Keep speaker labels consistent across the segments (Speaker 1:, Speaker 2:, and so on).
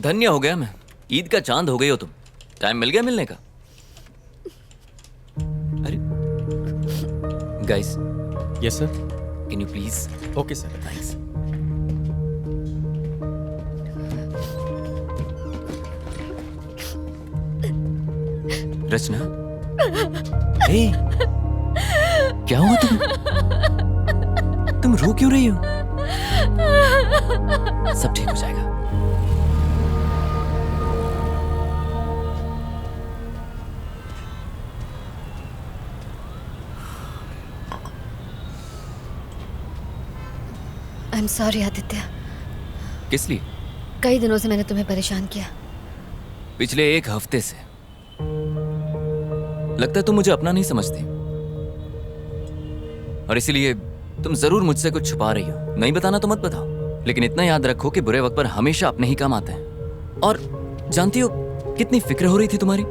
Speaker 1: धन्य हो गया मैं। ईद का चांद हो गई हो तुम। टाइम मिल गया मिलने का। अरे guys.
Speaker 2: Yes sir.
Speaker 1: Can you please?
Speaker 2: Okay sir,
Speaker 1: thanks. Rachana, hey, क्या हुआ तुम रो क्यों रही हो? सब ठीक हो जाएगा।
Speaker 3: I am sorry Aditya.
Speaker 1: किस लिए?
Speaker 3: कई दिनों से मैंने तुम्हें परेशान किया।
Speaker 1: पिछले एक हफ्ते से। लगता है तुम मुझे अपना नहीं समझती और इसीलिए तुम जरूर मुझसे कुछ छुपा रही हो। नहीं बताना तो मत बताओ, लेकिन इतना याद रखो कि बुरे वक्त पर हमेशा अपने ही काम आते हैं। और जानती हो कितनी फिक्र हो रही थी तुम्हारी।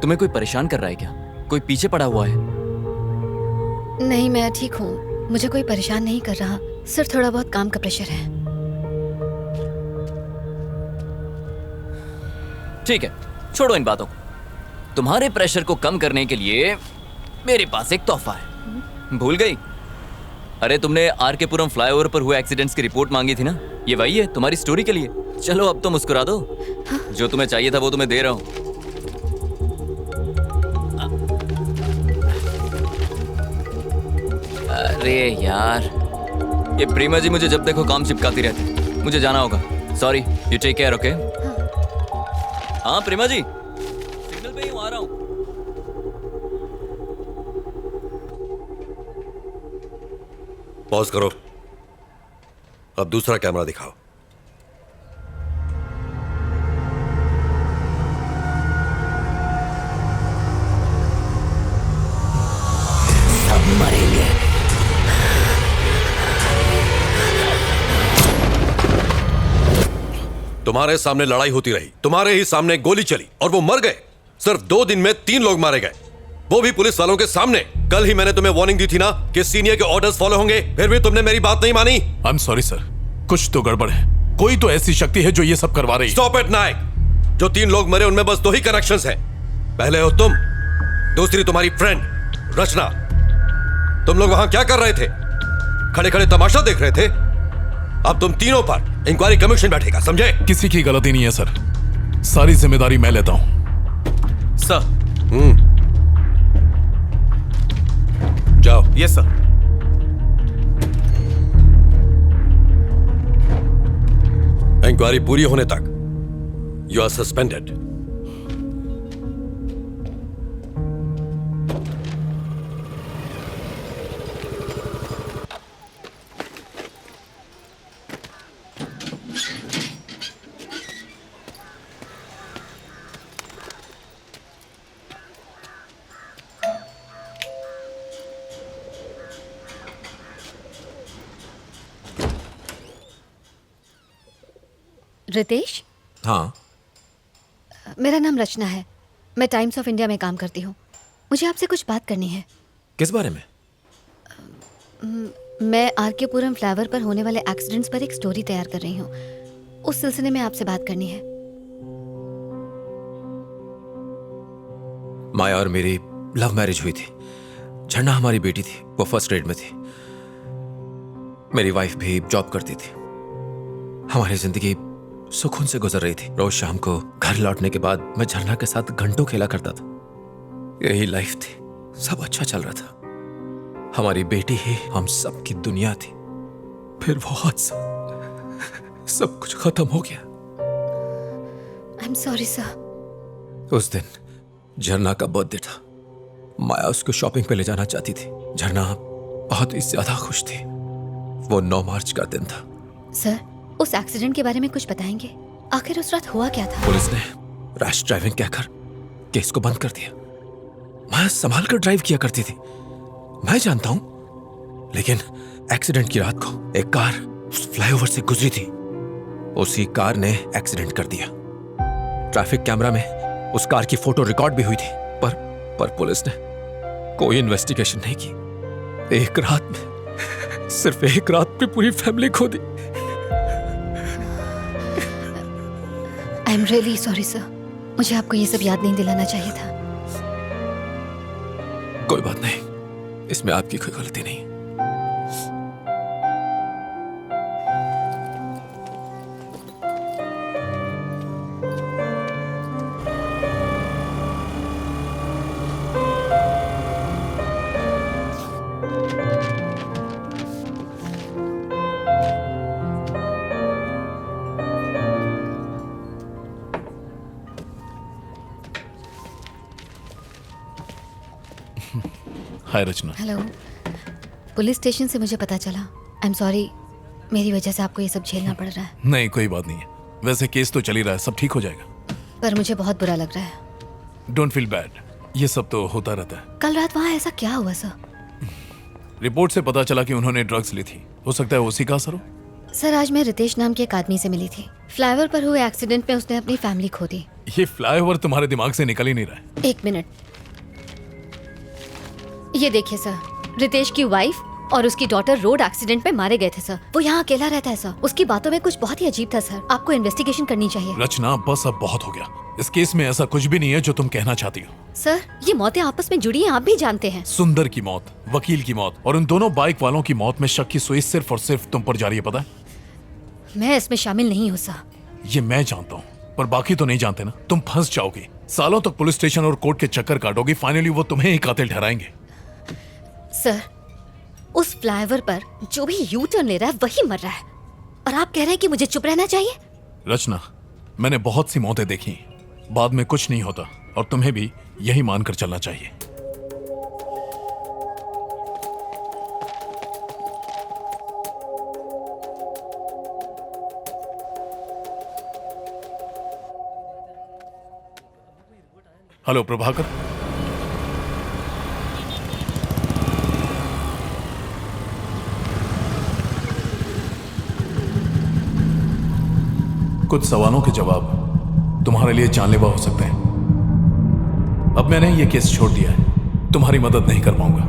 Speaker 1: तुम्हें कोई परेशान कर रहा है क्या? कोई पीछे पड़ा हुआ है?
Speaker 3: नहीं, मैं ठीक हूँ। मुझे कोई परेशान नहीं कर रहा, सिर्फ थोड़ा बहुत काम का प्रेशर है।
Speaker 1: ठीक है, छोड़ो इन बातों को। तुम्हारे प्रेशर को कम करने के लिए मेरे पास एक तोहफा है। भूल गई? अरे तुमने आर.के. पुरम फ्लाईओवर पर हुए एक्सीडेंट्स की रिपोर्ट मांगी थी ना, ये वही है तुम्हारी स्टोरी के लिए। चलो अब तो मुस्कुरा दो। जो तुम्हें चाहिए था वो तुम्हें दे रहा हूं। अरे यार, ये प्रेमा जी मुझे जब देखो काम चिपकाती रहती। मुझे जाना होगा। Sorry, you take care. Okay? हाँ प्रेमा जी, सिग्नल पे ही हूँ, आ रहा हूँ।
Speaker 4: पॉज करो। अब दूसरा कैमरा दिखाओ।
Speaker 1: सब मरेंगे।
Speaker 4: तुम्हारे सामने लड़ाई होती रही, तुम्हारे ही सामने गोली चली और वो मर गए। सिर्फ 2 दिन में 3 लोग मारे गए, वो भी पुलिस वालों के सामने। कल ही मैंने तुम्हें वार्निंग दी थी ना कि सीनियर के ऑर्डर्स फॉलो होंगे, फिर भी तुमने मेरी बात नहीं मानी।
Speaker 5: आई एम सॉरी सर, कुछ तो गड़बड़ है। कोई तो ऐसी शक्ति है जो ये सब करवा रही है।
Speaker 4: स्टॉप इट नायक। जो 3 लोग मरे उनमें बस 2 ही कनेक्शंस हैं। पहले हो तुम, दूसरी तुम्हारी फ्रेंड रचना। तुम लोग वहां क्या कर रहे थे? खड़े खड़े तमाशा देख रहे थे। अब तुम तीनों पर इंक्वायरी कमीशन बैठेगा, समझे?
Speaker 5: किसी की गलती नहीं है सर, सारी जिम्मेदारी मैं लेता हूं।
Speaker 2: सर।
Speaker 4: जाओ।
Speaker 2: Yes sir.
Speaker 4: इंक्वायरी पूरी होने तक यू आर सस्पेंडेड।
Speaker 3: रितेश,
Speaker 2: हाँ।
Speaker 3: मेरा नाम रचना है। मैं टाइम्स ऑफ इंडिया में काम करती हूँ। मुझे आपसे कुछ बात करनी है।
Speaker 2: किस बारे में?
Speaker 3: मैं आर.के. पुरम फ्लाईओवर पर होने वाले एक्सीडेंट्स पर एक स्टोरी तैयार कर रही हूँ। उस सिलसिले में आपसे बात करनी है।
Speaker 2: माया और मेरी लव मैरिज हुई थी। झरना हमारी बेटी थी, वो फर्स्ट ग्रेड में थी। मेरी वाइफ भी जॉब करती थी। हमारी जिंदगी सुकून से गुजर रही थी। रोज शाम को घर लौटने के बाद मैं झरना के साथ घंटों खेला करता था। यही लाइफ थी, सब अच्छा चल रहा था। हमारी बेटी ही हम सब की दुनिया थी। फिर वो हादसा, सब कुछ खत्म हो गया।
Speaker 3: I am sorry sir.
Speaker 2: उस दिन झरना का बर्थडे था। माया उसको शॉपिंग पे ले जाना चाहती थी। झरना बहुत ही ज्यादा खुश थी। वो 9 मार्च का दिन था।
Speaker 3: सर, उस एक्सीडेंट के बारे में कुछ बताएंगे? आखिर उस रात हुआ क्या था?
Speaker 2: पुलिस ने रैश ड्राइविंग कहकर केस को बंद कर दिया। मैं संभाल कर ड्राइव किया करती थी, मैं जानता हूं। लेकिन एक्सीडेंट की रात को एक कार फ्लाईओवर से गुजरी थी। उसी कार ने एक्सीडेंट कर दिया। ट्रैफिक कैमरा में उस कार की फोटो रिकॉर्ड भी हुई थी, पर पुलिस ने कोई इन्वेस्टिगेशन नहीं की। एक रात में, सिर्फ एक रात में पूरी फैमिली खो दी।
Speaker 3: I am really sorry sir, मुझे आपको ये सब याद नहीं दिलाना चाहिए था।
Speaker 2: कोई बात नहीं, इसमें आपकी कोई गलती नहीं।
Speaker 5: हाय रचना।
Speaker 3: हेलो, पुलिस स्टेशन से मुझे पता चला। आई एम सॉरी, मेरी वजह से आपको ये सब झेलना पड़ रहा है।
Speaker 5: नहीं कोई बात नहीं है, वैसे केस तो चल ही रहा है, सब ठीक हो जाएगा।
Speaker 3: पर मुझे बहुत बुरा लग रहा है।
Speaker 5: डोंट फील बैड, ये सब तो होता रहता है।
Speaker 3: कल रात वहाँ ऐसा क्या हुआ सर?
Speaker 5: रिपोर्ट से पता चला कि उन्होंने ड्रग्स ली थी, हो सकता है उसी का असर हो।
Speaker 3: सर, आज मैं रितेश नाम के एक आदमी से मिली थी। फ्लाईओवर पर हुए एक्सीडेंट में उसने अपनी फैमिली खो दी।
Speaker 5: ये फ्लाईओवर तुम्हारे दिमाग से निकल ही नहीं रहा है।
Speaker 3: एक मिनट, ये देखिए सर, रितेश की वाइफ और उसकी डॉटर रोड एक्सीडेंट में मारे गए थे सर। वो यहाँ अकेला रहता है सर। उसकी बातों में कुछ बहुत ही अजीब था सर। आपको इन्वेस्टिगेशन करनी चाहिए।
Speaker 5: रचना बस अब बहुत हो गया, इस केस में ऐसा कुछ भी नहीं है जो तुम कहना चाहती हो।
Speaker 3: सर, ये मौतें आपस में जुड़ी हैं, आप भी जानते हैं।
Speaker 5: सुंदर की मौत, वकील की मौत और उन दोनों बाइक वालों की मौत में शक की सुई सिर्फ और सिर्फ तुम पर जा रही है, पता है?
Speaker 3: मैं इसमें शामिल नहीं हूँ सर।
Speaker 5: ये मैं जानता हूँ, पर बाकी तो नहीं जानते ना। तुम फंस जाओगी, सालों तक पुलिस स्टेशन और कोर्ट के चक्कर काटोगी, फाइनली वो तुम्हें ही कातिल ठहराएंगे।
Speaker 3: सर, उस फ्लाईओवर पर जो भी यू टर्न ले रहा है वही मर रहा है, और आप कह रहे हैं कि मुझे चुप रहना चाहिए?
Speaker 5: रचना, मैंने बहुत सी मौतें देखी, बाद में कुछ नहीं होता, और तुम्हें भी यही मानकर चलना चाहिए। हेलो प्रभाकर। कुछ सवालों के जवाब तुम्हारे लिए जानलेवा हो सकते हैं। अब मैंने ये केस छोड़ दिया है, तुम्हारी मदद नहीं कर पाऊंगा।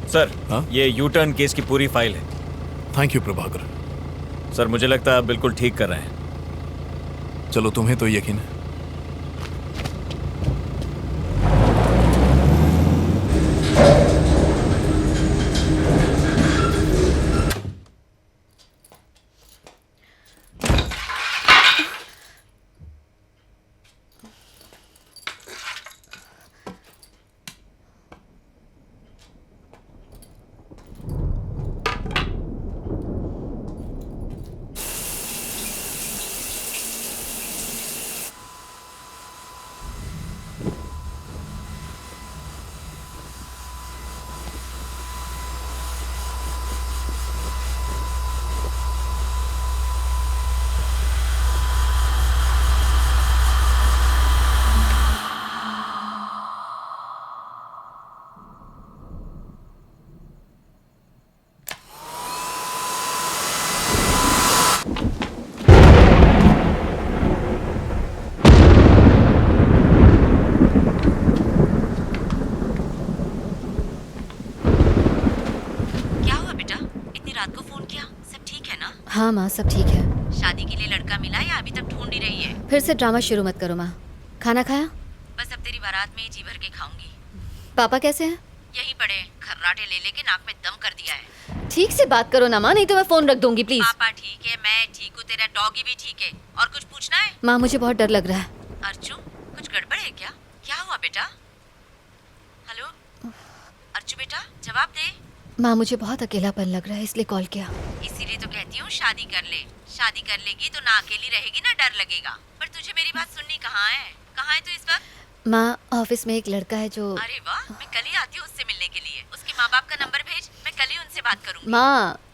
Speaker 6: सर,
Speaker 5: हाँ?
Speaker 6: ये यू टर्न केस की पूरी फाइल है।
Speaker 5: Thank you Prabhakar.
Speaker 6: सर, मुझे लगता है आप बिल्कुल ठीक कर रहे हैं।
Speaker 5: चलो, तुम्हें तो यकीन है।
Speaker 3: हाँ माँ, सब ठीक है।
Speaker 7: शादी के लिए लड़का मिला या अभी तक ढूंढ ही रही है?
Speaker 3: फिर से ड्रामा शुरू मत करो माँ। खाना खाया?
Speaker 7: बस अब तेरी बारात में ही जी भर के खाऊंगी।
Speaker 3: पापा कैसे हैं?
Speaker 7: यही पड़े, खर्राटे ले लेके नाक में दम कर दिया है।
Speaker 3: ठीक से बात करो ना माँ, नहीं तो मैं फोन रख दूंगी प्लीज।
Speaker 7: पापा ठीक है, मैं ठीक हूँ, तेरा डॉगी भी ठीक है। और कुछ पूछना है?
Speaker 3: माँ मुझे बहुत डर लग रहा है।
Speaker 7: अर्जु, कुछ गड़बड़ है क्या? क्या हुआ बेटा? हेलो अर्जु बेटा, जवाब दे।
Speaker 3: माँ मुझे बहुत अकेलापन लग रहा है, इसलिए कॉल किया।
Speaker 7: इसीलिए तो कहती हूँ शादी कर ले। शादी कर लेगी तो ना अकेली रहेगी ना डर लगेगा। पर तुझे मेरी बात सुननी कहाँ है? कहाँ है तू इस वक्त?
Speaker 3: माँ ऑफिस में एक लड़का है जो।
Speaker 7: अरे वाह, मैं कल ही आती हूँ उससे मिलने के लिए। उसके माँ बाप का नंबर भेज, मैं कल ही उनसे बात करूंगी।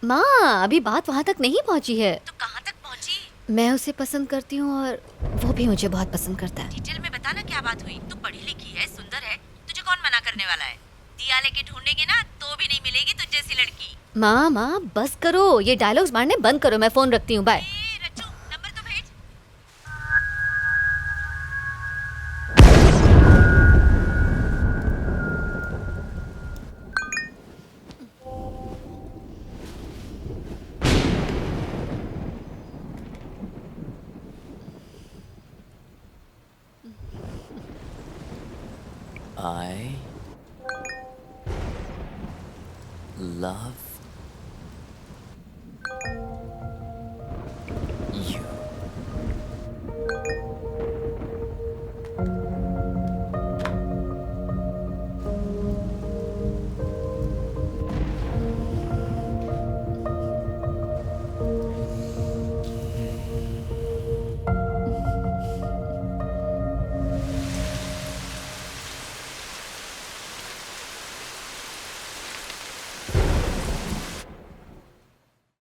Speaker 3: माँ अभी बात वहाँ तक नहीं पहुँची है।
Speaker 7: तो कहाँ तक पहुँची?
Speaker 3: मैं उसे पसंद करती हूँ और वो भी मुझे बहुत पसंद करता है।
Speaker 7: डिटेल में बता ना क्या बात हुई। तू पढ़ी लिखी है, सुंदर है, तुझे कौन मना करने वाला है? दिया लेके ढूंढेंगे ना तो भी नहीं मिलेगी तुझ जैसी लड़की।
Speaker 3: माँ बस करो, ये डायलॉग्स मारने बंद करो। मैं फोन रखती हूँ, बाय।
Speaker 7: रच्चू, नंबर तो भेज।
Speaker 1: I love